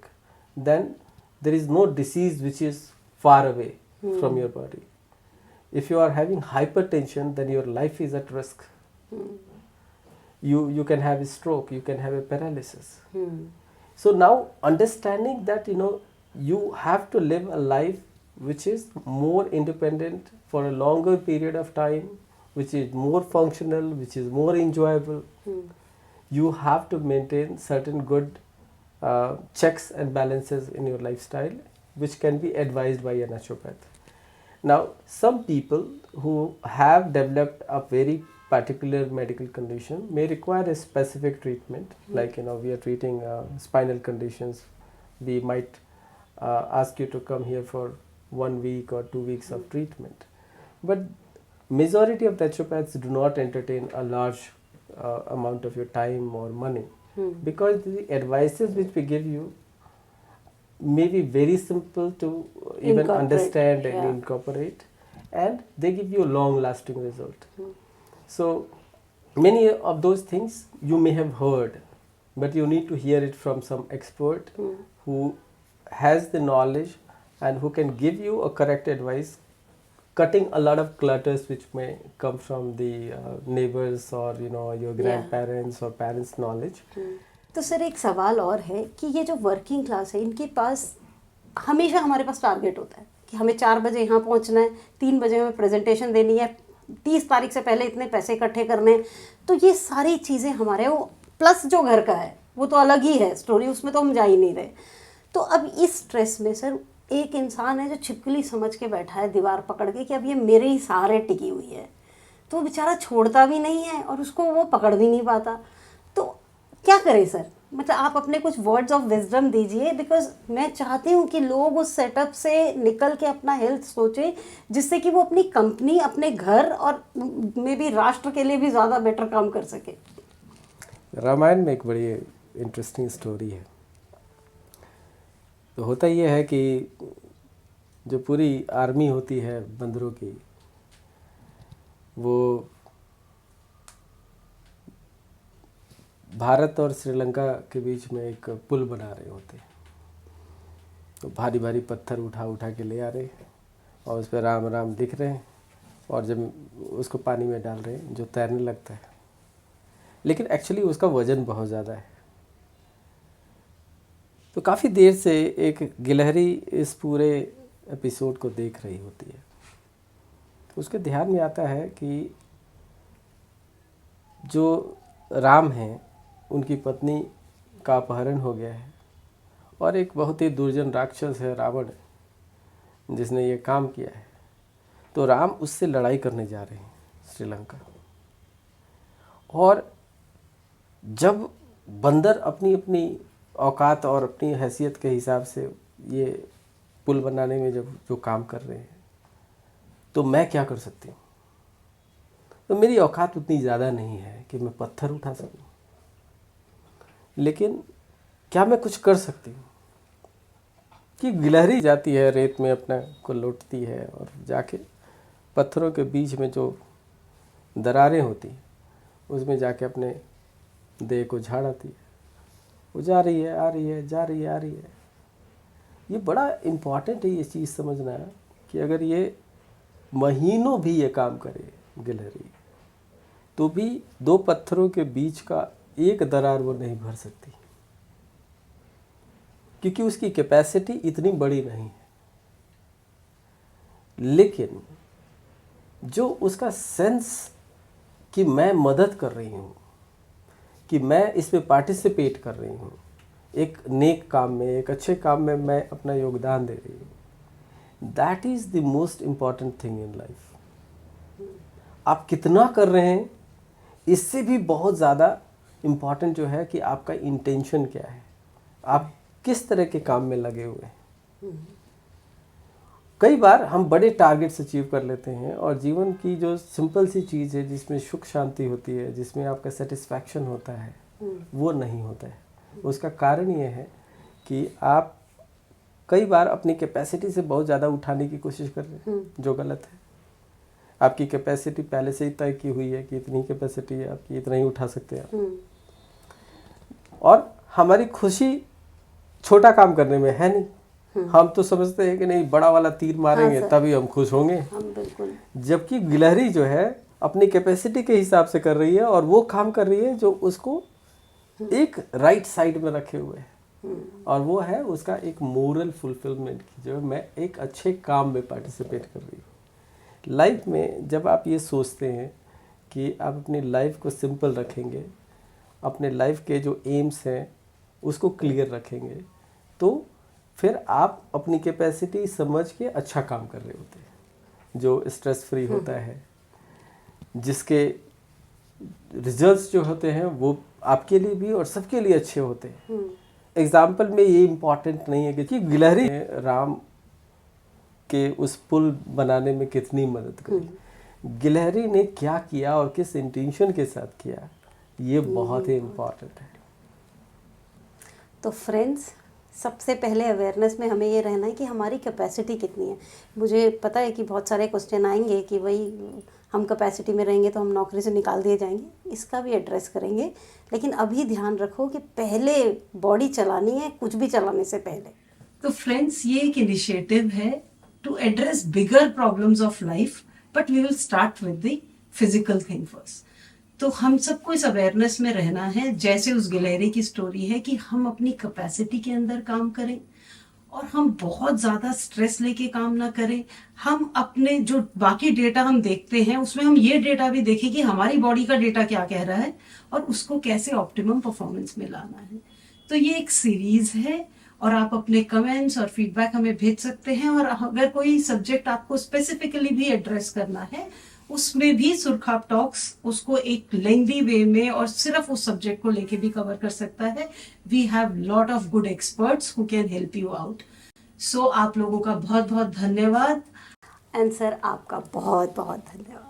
then there is no disease which is far away from your body. If you are having hypertension, then your life is at risk. You can have a stroke, you can have a paralysis. So now understanding that you have to live a life which is more independent for a longer period of time, which is more functional, which is more enjoyable. You have to maintain certain good checks and balances in your lifestyle, which can be advised by a naturopath. Now, some people who have developed a very particular medical condition may require a specific treatment, like we are treating spinal conditions. We might ask you to come here for 1 week or 2 weeks of treatment, but majority of naturopaths do not entertain a large amount of your time or money, because the advices which we give you may be very simple to even Incorporate, understand and yeah. incorporate, and they give you a long lasting result. So many of those things you may have heard, but you need to hear it from some expert who has the knowledge and who can give you a correct advice, cutting a lot of clutters which may come from the neighbors or your grandparents or parents' knowledge. तो sir एक सवाल और है कि ये जो working class है इनके पास हमेशा हमारे पास टारगेट होता है कि हमें 4 बजे यहाँ पहुँचना है, 3 बजे हमें प्रेजेंटेशन देनी है, 30 तारीख से पहले इतने पैसे इकट्ठे करने हैं। तो ये सारी चीज़ें हमारे वो प्लस जो घर का है वो तो अलग ही है स्टोरी, उसमें तो हम जा ही नहीं रहे। तो अब इस स्ट्रेस में सर एक इंसान है जो छिपकली समझ के बैठा है दीवार पकड़ के कि अब ये मेरे ही सहारे टिकी हुई है, तो वो बेचारा छोड़ता भी नहीं है और उसको वो पकड़ भी नहीं पाता। तो क्या करें सर? मतलब आप अपने कुछ वर्ड्स ऑफ विजडम दीजिए, बिकॉज मैं चाहती हूँ कि लोग उस सेटअप से निकल के अपना हेल्थ सोचें, जिससे कि वो अपनी कंपनी, अपने घर और मे बी राष्ट्र के लिए भी ज़्यादा बेटर काम कर सके। रामायण में एक बड़ी इंटरेस्टिंग स्टोरी है। तो होता ये है कि जो पूरी आर्मी होती है बंदरों की, वो भारत और श्रीलंका के बीच में एक पुल बना रहे होते हैं। तो भारी भारी पत्थर उठा उठा के ले आ रहे हैं और उस पर राम राम लिख रहे हैं, और जब उसको पानी में डाल रहे हैं जो तैरने लगता है, लेकिन एक्चुअली उसका वज़न बहुत ज़्यादा है। तो काफ़ी देर से एक गिलहरी इस पूरे एपिसोड को देख रही होती है। तो उसके ध्यान में आता है कि जो राम हैं उनकी पत्नी का अपहरण हो गया है, और एक बहुत ही दुर्जन राक्षस है रावण जिसने ये काम किया है। तो राम उससे लड़ाई करने जा रहे हैं श्रीलंका। और जब बंदर अपनी अपनी औकात और अपनी हैसियत के हिसाब से ये पुल बनाने में जब जो काम कर रहे हैं, तो मैं क्या कर सकती हूँ? तो मेरी औकात उतनी ज़्यादा नहीं है कि मैं पत्थर उठा सकूँ, लेकिन क्या मैं कुछ कर सकती हूँ? कि गिलहरी जाती है रेत में अपना को लौटती है और जाके पत्थरों के बीच में जो दरारें होती हैं उसमें जाके अपने देह को झाड़ आती है। वो जा रही है, आ रही है, जा रही है, आ रही है। ये बड़ा इम्पॉर्टेंट है ये चीज़ समझना कि अगर ये महीनों भी ये काम करे गिलहरी, तो भी 2 पत्थरों के बीच का एक दरार वो नहीं भर सकती, क्योंकि उसकी कैपेसिटी इतनी बड़ी नहीं है। लेकिन जो उसका सेंस कि मैं मदद कर रही हूँ, कि मैं इसमें पार्टिसिपेट कर रही हूँ, एक नेक काम में, एक अच्छे काम में मैं अपना योगदान दे रही हूँ, that is the most important thing in life. आप कितना कर रहे हैं इससे भी बहुत ज़्यादा इम्पॉर्टेंट जो है कि आपका इंटेंशन क्या है, आप किस तरह के काम में लगे हुए हैं। कई बार हम बड़े टारगेट्स अचीव कर लेते हैं और जीवन की जो सिंपल सी चीज़ है जिसमें सुख शांति होती है, जिसमें आपका सेटिस्फैक्शन होता है, वो नहीं होता है। उसका कारण ये है कि आप कई बार अपनी कैपेसिटी से बहुत ज़्यादा उठाने की कोशिश कर रहे हैं, जो गलत है। आपकी कैपेसिटी पहले से ही तय की हुई है कि इतनी कैपेसिटी है आपकी, इतना ही उठा सकते हैं आप। और हमारी खुशी छोटा काम करने में है नहीं। हम तो समझते हैं कि नहीं बड़ा वाला तीर मारेंगे तभी हम खुश होंगे, बिल्कुल। जबकि गिलहरी जो है अपनी कैपेसिटी के हिसाब से कर रही है और वो काम कर रही है जो उसको एक राइट साइड में रखे हुए है, और वो है उसका एक मोरल फुलफिलमेंट की, जो मैं एक अच्छे काम में पार्टिसिपेट कर रही हूँ। लाइफ में जब आप ये सोचते हैं कि आप अपनी लाइफ को सिंपल रखेंगे, अपने लाइफ के जो एम्स हैं उसको क्लियर रखेंगे, तो फिर आप अपनी कैपेसिटी समझ के अच्छा काम कर रहे होते हैं, जो स्ट्रेस फ्री होता है, जिसके रिजल्ट्स जो होते हैं वो आपके लिए भी और सबके लिए अच्छे होते हैं। एग्जाम्पल में ये इम्पॉर्टेंट नहीं है कि गिलहरी ने राम के उस पुल बनाने में कितनी मदद करी, गिलहरी ने क्या किया और किस इंटेंशन के साथ किया, ये बहुत ही इम्पॉर्टेंट है। तो फ्रेंड्स, सबसे पहले अवेयरनेस में हमें ये रहना है कि हमारी कैपेसिटी कितनी है। मुझे पता है कि बहुत सारे क्वेश्चन आएंगे कि भाई हम कैपेसिटी में रहेंगे तो हम नौकरी से निकाल दिए जाएंगे, इसका भी एड्रेस करेंगे। लेकिन अभी ध्यान रखो कि पहले बॉडी चलानी है, कुछ भी चलाने से पहले। तो फ्रेंड्स, ये एक इनिशिएटिव है to address bigger problems of life, but we will start with the physical thing first. तो हम सबको इस अवेयरनेस में रहना है, जैसे उस गिलहरी की स्टोरी है, कि हम अपनी कैपेसिटी के अंदर काम करें और हम बहुत ज्यादा स्ट्रेस लेके काम ना करें। हम अपने जो बाकी डेटा हम देखते हैं उसमें हम ये डेटा भी देखें कि हमारी बॉडी का डेटा क्या कह रहा है और उसको कैसे ऑप्टिमम परफॉर्मेंस में लाना है। तो ये एक सीरीज है और आप अपने कमेंट्स और फीडबैक हमें भेज सकते हैं, और अगर कोई सब्जेक्ट आपको स्पेसिफिकली भी एड्रेस करना है उसमें भी सुरखाप टॉक्स उसको एक लेंथी वे में और सिर्फ उस सब्जेक्ट को लेके भी कवर कर सकता है। We have lot of good experts who can help you out. So आप लोगों का बहुत बहुत धन्यवाद। एंड सर, आपका बहुत बहुत धन्यवाद।